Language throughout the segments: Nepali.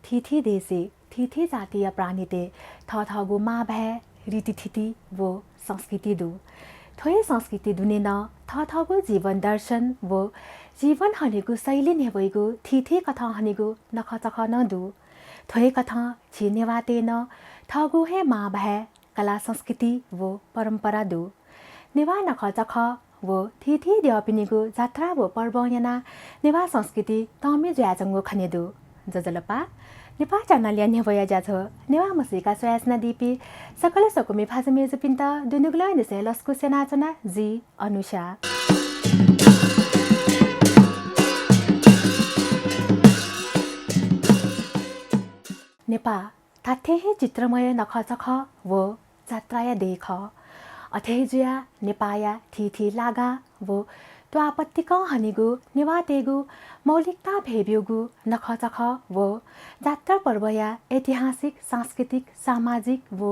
थिथि देशे थिथि जातीय प्राणीते थथगु मा भए रीतिथिति वो संस्कृति दु थोय संस्कृति दुनेन थथगु जीवन दर्शन वो जीवन हनेगु शैली नेबैगु थिथि कथा हनेगु नखचख नदु थोय कथा छिनेवाते न थगु हे मा भए कला संस्कृति वो परम्परा दु नेवा नखचख वो थिथि देवपिनीगु जात्रा वो पर्व याना नेवा संस्कृति तमी ज्याजंगु खनेदु जजलपा नेपाल च्यानल नेवया जाछ नेवा मसिका स्वयासना दिपी सकल सकुमी फाजमे जुपिन्त दुनुगुला निसे लस्कु सेनाचना जी अनुषा नेपा थाथेहे चित्रमय नखचख वो जात्राया देख अथेजुया नेपाया थिथि लागा वो तो आपत्तिक हनेगु नेवातेगु मौलिकता भेब्योगु नखचख वो जात्रा पर्वया ऐतिहासिक सांस्कृतिक सामाजिक वो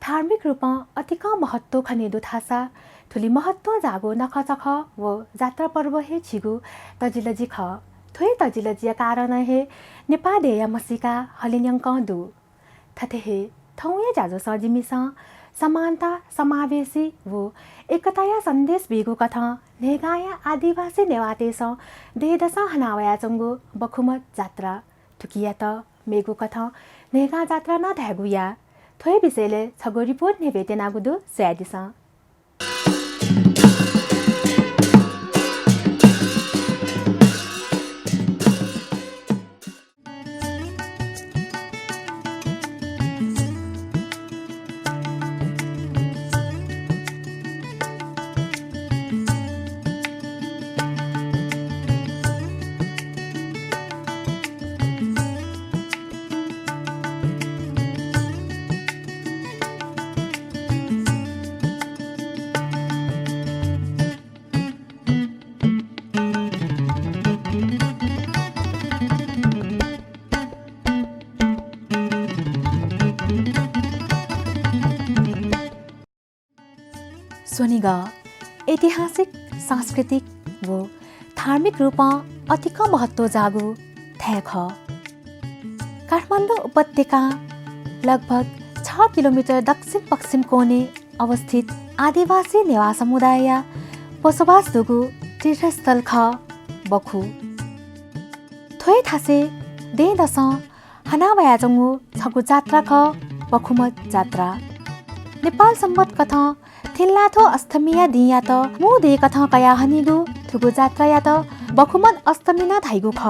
धार्मिक रूपमा अतिक महत्व खनेदु थासा ठुली महत्व जागो नखचख वो जात्रा पर्व हे छिगु तजिलजी ख थोय तजिलजिया कारण हे नेपा देया मसिका हलिन्यंक दु थथे थौया जाजो सजिमिस समानता समावेशी वो एकताया सन्देश बिगु कथा नेगाया आदिवासी नेवातेस देदस हनावया चंगु बखुमत जात्रा ठुकिया त मेगु कथा नेगा जात्रा न धैगुया थोय विषयले छगो रिपोर्ट नेवेते नागुदु स्यादिस स्वनिग ऐतिहासिक सांस्कृतिक वो धार्मिक रूपमा अतिक महत्व जागु थ्याख काठमाडौँ उपत्यका लगभग 6 किलोमिटर दक्षिण पश्चिम कोणे अवस्थित आदिवासी नेवा समुदाय बसोबास दुगु तीर्थस्थल ख बखु थोय थासे दे दस हनावया जंगु छगु जात्रा ख बखुमत जात्रा नेपाल सम्बत कथा थिल्लाथो अष्टमिया दिया त मु दे कथा कया हनिगु थुगु जात्रा या त बखुमत अष्टमी न धाइगु ख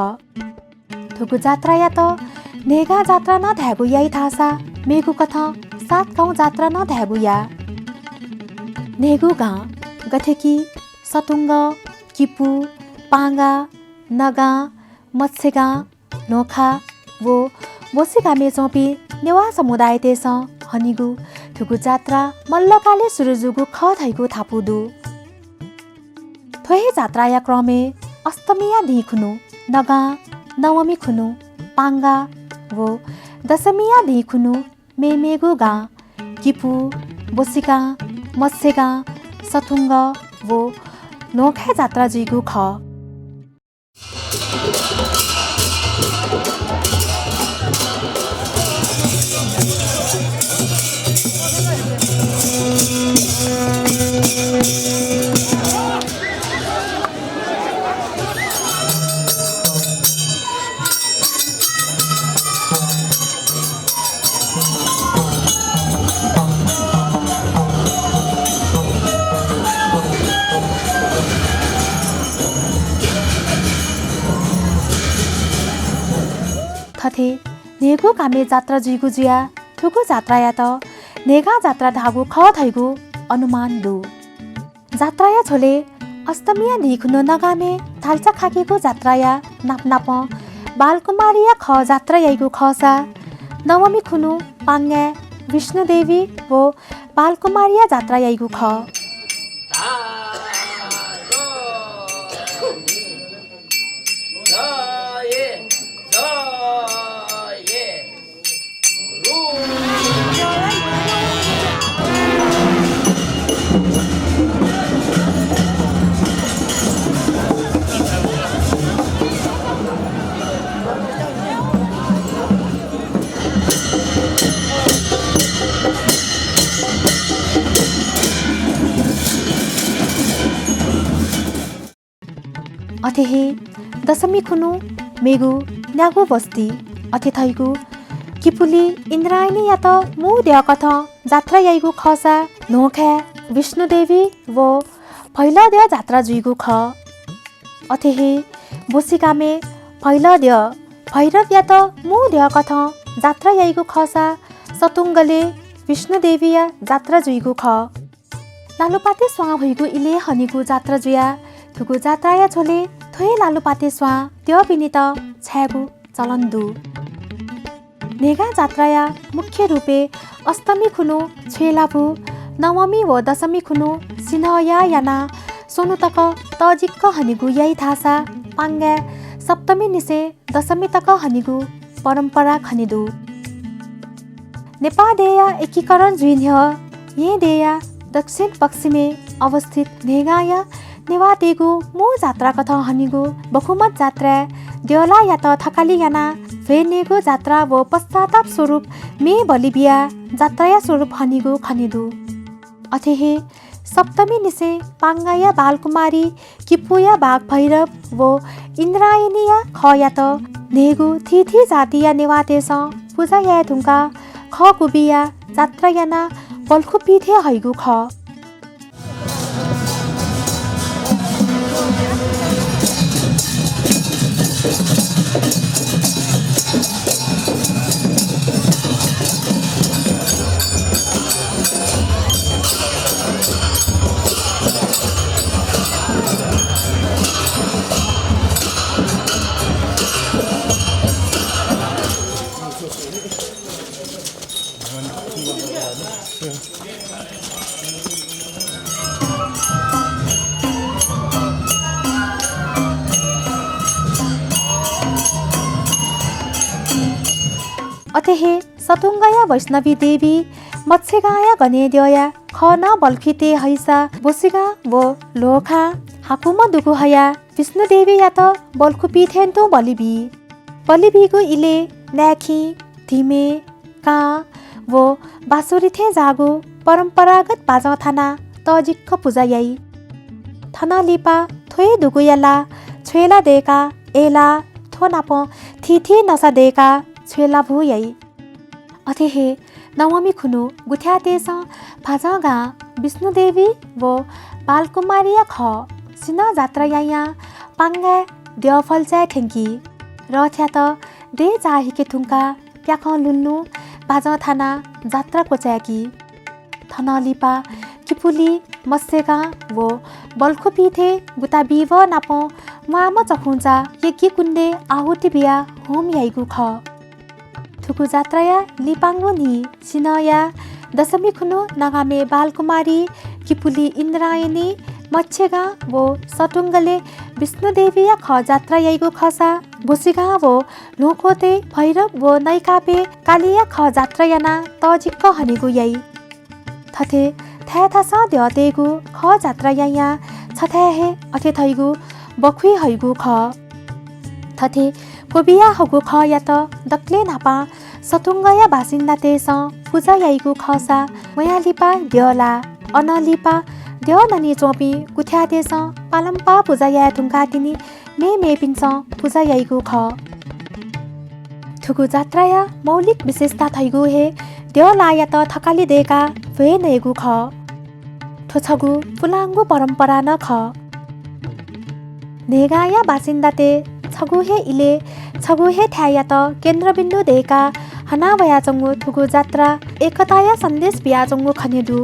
थुगु जात्रा या त नेगा जात्रा न धागु याइ थासा मेगु कथा सातगाउँ जात्रा न धागु या नेगु गा गथेकी सतुंग किपु पांगा नगा मत्सेगा नोखा वो मोसिगा मे चोपी नेवा समुदाय तेस हनिगु थुगु जात्रा मल्लकाले सुरुजुगु ख थैगु थापुदु थोय जात्रा या क्रमे अष्टमिया दिखुनु नगा नवमी खुनु पांगा वो दशमिया दिखुनु मेमेगु गा किपु बोसिका मत्सेगा सथुंग वो नोखा जात्रा जिगु ख थथे नेगु कामे जात्रा जुइगु जुया थुगु जात्रा या त नेगा जात्रा धागु ख थैगु अनुमान दु जात्रा या छोले अष्टमिया दिखुनो नगामे थाल्चा खाकेको जात्रा या नाप नाप बालकुमारिया ख जात्रा याइगु खसा नवमी खुनु पाङ्गे विष्णुदेवी वो बालकुमारिया जात्रा याइगु ख अथेहे दशमी खुनु मेगु न्यागु बस्ती अथे थैगु किपुली इन्द्रायणी या त मु देव कथ जात्रा याइगु खसा नोखे विष्णुदेवी वो फैला देव जात्रा जुइगु ख अथेहे बोसिकामे फैला देव भैरव या त मु देव कथ जात्रा याइगु खसा सतुङ्गले विष्णुदेवी या जात्रा जुइगु ख लालुपाते स्वा भइगु इले हनिगु जात्रा जुया थुगु जात्रा या छोले थोय लालुपाते स्वा त्यो पिनित छ्यागु चलन्दु नेगा जात्राया मुख्य रूपे अष्टमी खुनु छेलाभु नवमी व दशमी खुनु सिनहया याना सोनुतक तजिक्क हनिगु यही थासा पाङ्गे सप्तमी निसे दशमी तक हनिगु परम्परा खनिदु नेपाल देया एकीकरण जुइन्ह ये देया दक्षिण पश्चिमे अवस्थित नेगाया नेवा तेगु मु जात्रा कथ हनिगु बहुमत जात्रा देवला या त थकाली याना फेनेगु जात्रा व पश्चाताप स्वरूप मे बलिबिया जात्राया स्वरूप हनिगु खनिदु अथेहे सप्तमी निसे पाङ्गाया बालकुमारी किपुया बाघ भैरव व इन्द्रायणीया ख या त नेगु थिथि जातिया नेवातेस पूजा या ढुङ्गा ख कुबिया जात्रा याना बल्खु पिथे हैगु ख अथेहे सतुङ्गया वैष्णवी देवी मत्स्यगाया गणेद्यया ख न बल्खिते हैसा बोसिगा वो लोखा हाकुम दुगु हया विष्णुदेवी या त बल्खु पिथेन्तो बलिबीगु इले ल्याखी धिमे का वो बासुरिथे जागु परम्परागत बाजा थाना तजिक्क पूजा याई थना लिपा थोय दुगु याला छेला देका एला थो नाप थिथि नसा देका छेला भु याई अथेहे नवमी खुनु गुथ्यातेस भाजगा विष्णुदेवी व बालकुमारिया ख सिन जात्रा याया पाङ्गा देवफलचा ठेङ्की र थ्यात दे जाहिके थुङ्का प्याख लुल्नु बाज थाना जात्रा कोच्याकी थन लिपा किपुली मस्यगा वो बल्खु पिथे गुता बिव नाप माम चखुन्चा यज्ञ कुण्डे आहुति बिया होम याइगु ख थुकु जात्राया लिपाङ्गो नि सिनया दशमी खुनु नगामे बालकुमारी किपुली इन्द्रायणी मच्छेगा वो सटुङ्गले विष्णुदेवीया ख जात्रा याइगु खसा बोसिगा वो लोकोते भैरव वो नैकापे कालिया ख जात्रा याना तजिक्क हनिगु याइ थथे थ्याथास द्यतेगु ख जात्रा याया छथ्याहे अथे थैगु बखुइ हैगु ख थथे कोबिया हगु ख या त दक्ले नापा सतुङ्गया बासिन्दा तेस पूजा याइगु खसा मयालिपा द्यला अनलिपा द्य ननी चोपी गुथ्यातेस पालम्पा पूजा या ढुङ्गा तिनी मे पिन्छ पूजा याइगु ख थुगु जात्राया मौलिक विशेषता थैगु हे द्यला या त थकाली देका वे नेगु ख ठोछगु पुलाङ्गु परम्परा न ख नेगाया बासिन्दा ते छगुहे इले छगुहे थ्याया त केन्द्रबिन्दु देका हनावया चंगु थुगु जात्रा एकताया सन्देश बिया चंगु खनेदु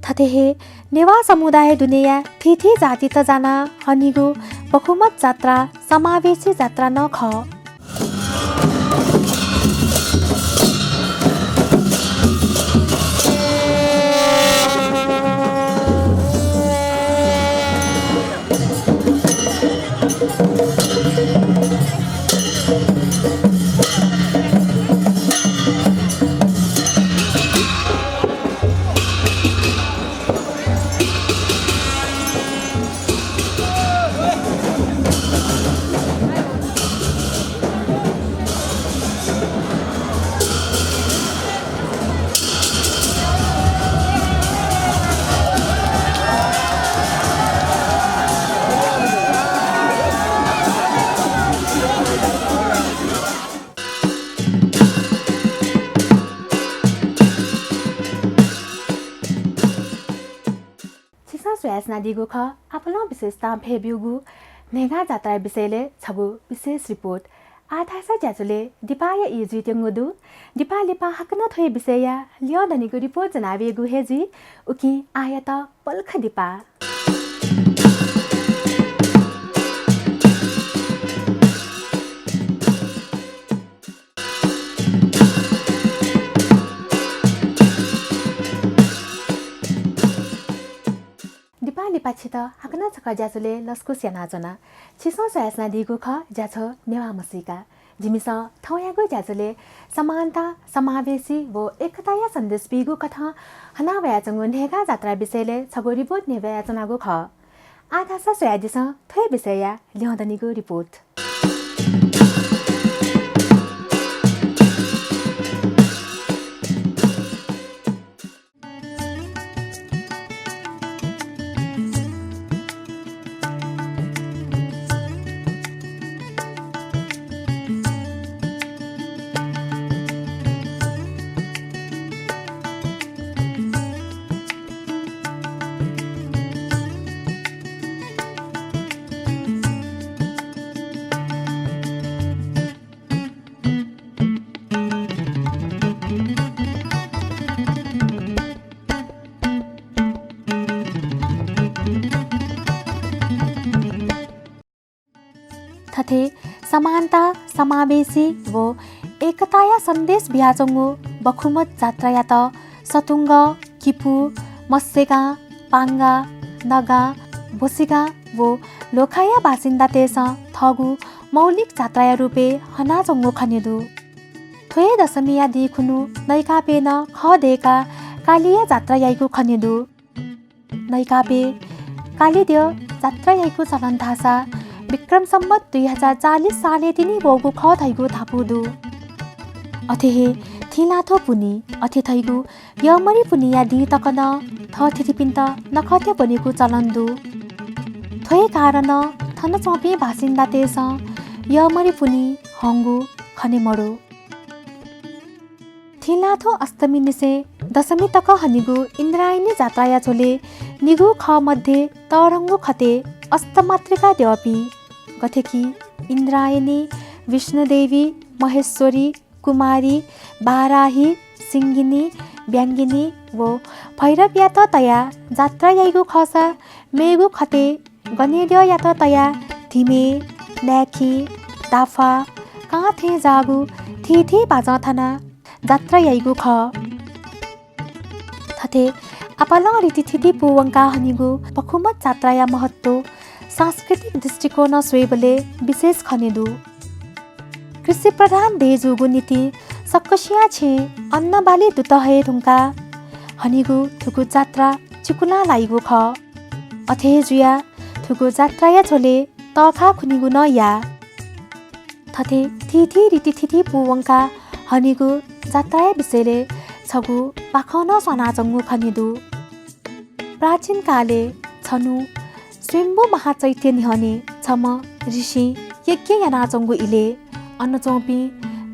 थतेहे नेवा समुदाय दुनिया थिथि जाति त जाना हनिगु बहुमत जात्रा समावेशी जात्रा न ख यासना दिगु ख आपलो विशेषता भेब्युगु नेगा जात्रा विषयले छगु विशेष रिपोर्ट आधासा ज्याजुले दिपाय इजु त्यंगुदु दिपा लिपा हकन थोय विषय लियो दनिगु रिपोर्ट जनावेगु हेजी उकि आयत पल्ख दिपा लिपाछित हाकना छक ज्याचुले लस्कु स्यानाजना छिसो सयासना दिगु ख ज्याछ नेवा मसिका जिमिस थौयागु ज्याचुले समानता समावेशी वो एकताया सन्देश बिगु कथा हना वयाचंगु नेगा जात्रा विषयले छगु रिपोर्ट नेवा याचनागु ख आधासा सोयादिस थोय विषय ल्याउँदनिगु रिपोर्ट थथे समानता समावेशी वो एकताया सन्देश बिहाचंगु बखुमत जात्रा या त सतुङ्ग किपु मस्सेगा पाङ्गा नगा बोसिगा वो लोखाया बासिन्दा तेस थगु मौलिक जात्रा रूपे हनाचंगु खनिदु थोय दशमिया दिखुनु नैकापेन खदेका कालिया जात्रा याइगु खनिदु नैकापे कालिदेव जात्रा याइगु चलन थासा विक्रम सम्मत 2040 साले तिनी बोगु ख थैगु थापुदु अथेहे थिलाथो पुनी अथे थैगु यमरी पुनिया दि तकन थ थिथिपिन्त नखत्य बनेगु चलन्दु थोय कारण थन चौपे बासिन्दा तेस यमरी पुनी हंगु खने मडो थिलाथो अष्टमी निसे दशमी तक हनिगु इन्द्रायणी जात्राया छोले निगु ख मध्ये तरंगु खते अष्टमात्रिका देवपी गथेकी इन्द्रायणी विष्णुदेवी महेश्वरी कुमारी बाराही सिंगिनी व्यङ्गिनी वो भैरव या त तया जात्रा याइगु खसा मेगु खते गनेद्य या त तया धिमे ल्याखी दाफा काथे जागु थिथि बाजा थाना जात्रा याइगु ख थथे आपला रीतिथिति पुवंका हनिगु पखुमत जात्रा या महत्व सांस्कृतिक दृष्टिकोण स्वेबले विशेष खनिदु कृषि प्रधान देजुगु नीति सक्कसिया छे अन्न बाली दुत है ढुङ्का हनिगु थुगु जात्रा चिकुला लाइगु ख अथे जुया थुगु जात्रा या छोले तखा खुनिगु न या थथे थिथि रीतिथिति पुवंका हनिगु जात्रा विषयले छगु पाखन सनाचंगु खनिदु प्राचीन काले छनु स्वयम्भू महाचैत्य निहने छम ऋषि यज्ञ यानाचंगु इले अन्नचौपी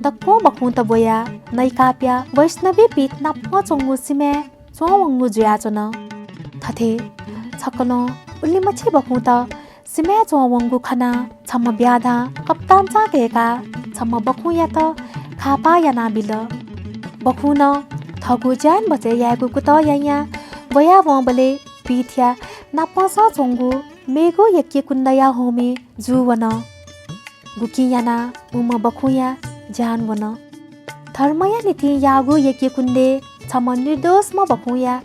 दक्को बखु त बोया नैकाप्या वैष्णवी पीठ नाप्प चंगु सिमे चोवंगु जुयाचन थथे छकल उल्ली मछि बखु त सिमे चोवंगु खना छम ब्याधा कप्तान चाकेका छम बखु या त खापा याना बिल बखु न थगु ज्यान बचे यागु कुत याया वया वबले पीठ्या नापस चोंगु मेगो यज्ञ कुन्दया होमे जुवन गुकी याना उम बखुया ज्यान वन धर्मया नीति यागु यज्ञ कुन्दे छम निर्दोष म बखुया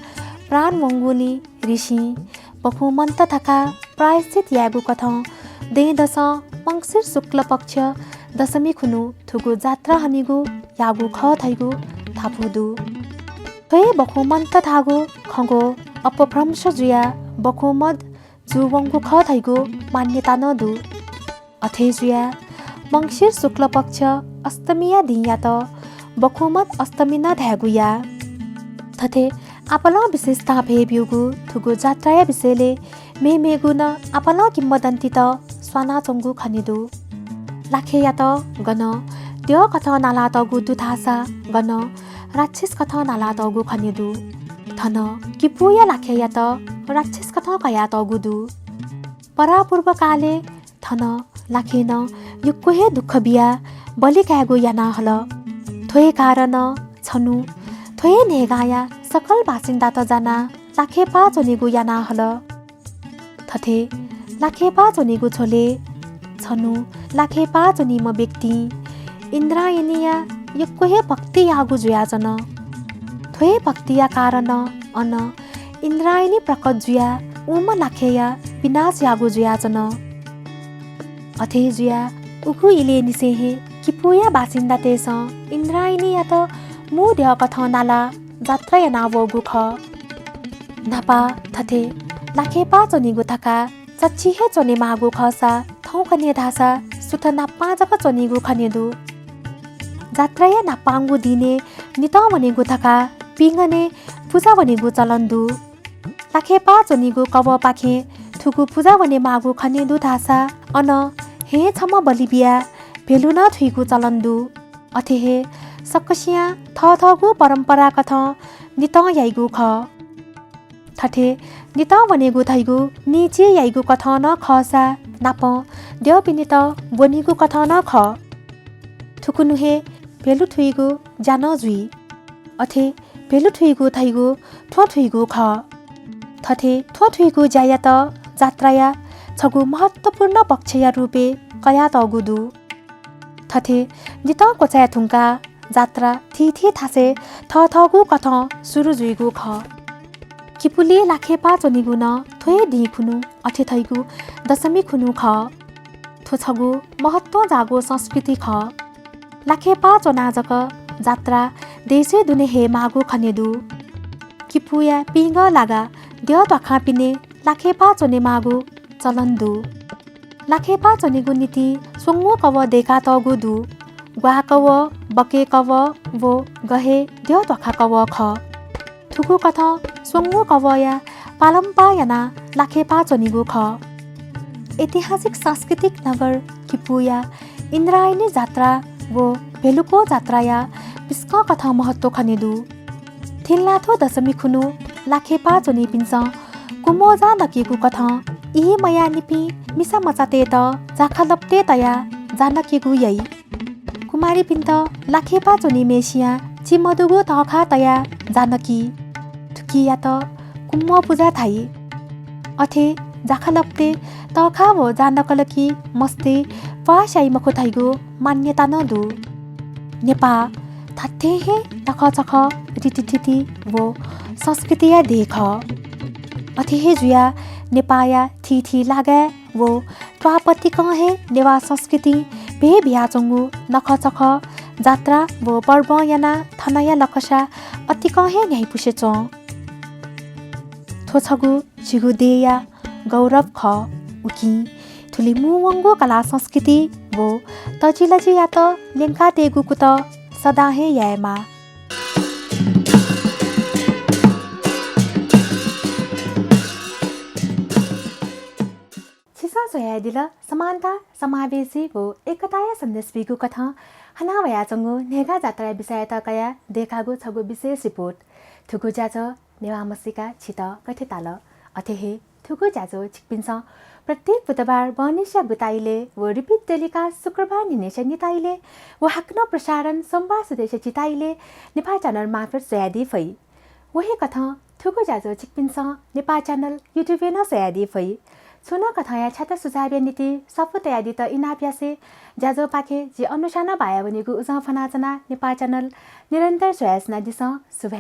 प्राण वंगुनी ऋषि बखु मन्त थका प्रायश्चित यागु कथ दे दश मंसिर शुक्ल पक्ष दशमी खुनु थुगु जात्रा हनिगु यागु ख थैगु थापुदु थोय बखु मन्त थागु खगो अपभ्रंश जुया बखु मद जुवंगु ख थैगु मान्यता नदु अथे जुया मंसिर शुक्ल पक्ष अष्टमिया दिया त बखुमत अष्टमी न ध्यागुया थथे आपला विशेषता भेब्युगु थुगु जात्राया विषयले मेगु न आपला किम्बदन्ती त स्वाना चंगु खनिदु लाखे या त गन त्यो कथा नाला तगु दुथासा गन राक्षस कथा नाला तगु खनिदु थन किपुया लाखेया त राक्षस कथा कया त गुदु परापूर्व काले थन लाखेन युक्कोहे दुःख बिया बलि कागो याना हल थोए कारण छनु थोए नेगाया सकल बासिन्दा त जाना लाखेपा चोनिगु याना हल थथे लाखेपा चोनिगु छोले छनु लाखेपा चोनि म व्यक्ति इन्द्रायणीया युक्कोहे भक्ति यागु जुयाजन थोए भक्तिया कारण अन इन्द्रायणी प्रकट जुया उम लाखेया विनाश यागु जुयाजन अथे जुया उखु इले निसेहे किपुया बासिन्दा तेस इन्द्रायणी या त मु देह कथ नाला जात्रा या नावगु ख नापा थथे लाखेपा चोनिगु थका चच्चिहे चोने मागु खसा थौ कने धासा सुथ नाप्पा जक चोनिगु खनेदु जात्रा या नाप्पांगु दिने नित वनेगु थका पिंगने पूजा वनेगु चलन्दु लाखेपा चोनिगु कब पाखे थुगु पूजा वने मागु खनेदु धासा अन हे छम बलिबिया भेलु न थुइगु चलन्दु अथे हे सक्कसिया थगु परम्परा कथ नित याइगु ख थथे नित वनेगु थैगु निचे याइगु कथ न खसा नाप देव पिनित बनिगु कथ न ख थुकुनुहे भेलु थुइगु जान जुइ अथे भेलु थुइगु थैगु थो थुइगु ख थथे थो थुइगु जाया त जात्राया छगु महत्वपूर्ण पक्षया रूपे कया त गुदु थथे नित कोचाया थुङ्का जात्रा थी थासे थगु कथ सुरु जुइगु ख किपुले लाखेपा चोनिगु न थोए ढि खुनु अथे थैगु दशमी खुनु ख थो छगु महत्व जागो संस्कृति ख लाखेपा चोनाजक जात्रा देशे दुने हे मागु खनेदु किपुया पिंग लागा देव तखा पिने लाखेपा चोने मागु चलन्दु लाखेपा चोनिगु नीति सोंगु कव देखा त गुदु ग्वा कव बके कव वो गहे देव तखा कव ख थुकु कथ सोंगु कवया पालम्पा याना लाखेपा चोनिगु ख ऐतिहासिक सांस्कृतिक नगर किपुया इन्द्रायणी जात्रा वो भेलुको जात्राया पिस्क कथा महत्व खनेदु थिल्लाथो दशमी खुनु लाखेपा चोनि पिन्छ कुमोजा नकिगु कथा इही मया निपि मिसा मचाते त जाखलप्ते तया जानकिगु यै कुमारी पिन्त लाखेपा चोनि मेसिया चिमदुगु तखा तया जानकी थुकिया त कुम्म पूजा थाई अथे जाखलप्ते तखा वो जानकलकी मस्ते पाशाई मखो थाइगु मान्यता नदु नेपा थथे हे तख चख रिटिटिति वो संस्कृतिया देख अथे हे जुया नेपाया थी लागे वो त्वापति कहे नेवा संस्कृति बे बिहाचंगु नख चख जात्रा वो पर्व याना थनया लकसा अति कहे न्याय पुसेच थोछगु छिगु देया गौरव ख उकी थुली मुवंगु कला संस्कृति वो तजिलजी या त लेंका तेगु कुत सदा हे यामा छिसा सोयादिल समानता समावेशी वो एकताया सन्देश बिगु कथा हना वया चंगु नेगा जात्रा विषय त कया देखागु छगु विशेष रिपोर्ट थुगु जाज नेवा मसिका छित कथे ताल अथेहे थुगु जाजो छिकपिन्छ प्रत्येक बुधबार बनिशा बुताइले वो रिपिट टेलिकास्ट शुक्रबार निनेश निताइले वो हाक्न प्रसारण सोमबार सुदेश चिताइले नेपाल च्यानल मार्फत सोयादी फै वही कथा थुगु जाजो छिकपिन्छ नेपाल च्यानल युट्युब न सोयादी फै सुना कथाया छाता सुझाव नीति सफुत यादी त इनाप्यासे जाजो पाखे जे अनुसार भाया बनेको उजा फनाचना नेपाल च्यानल निरन्तर सोयासना दिस शुभ